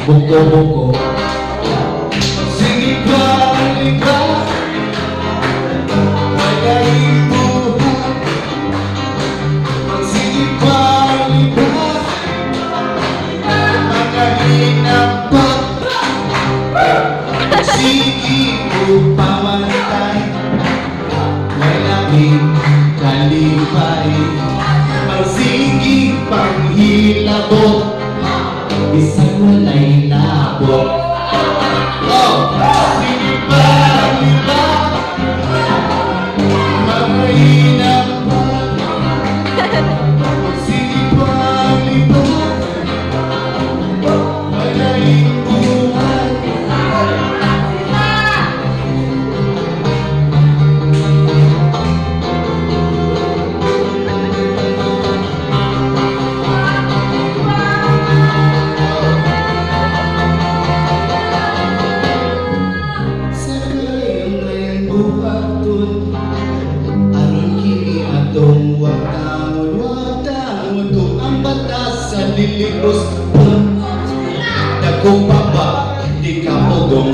buko-buko. Sige ka, halika, magaling buhay. Sige ka, halika, magaling ang pag. Sige ko pamantay, malamig kalipay. Magsigi panghilabot, isang walay labot. Oh! Sige pa, halika, magaling pa. Sige pa, halika, magaling buhay. Buhaton aron kini atong wag tangon ang batas sa liligos. Dako pa ba di ka pugong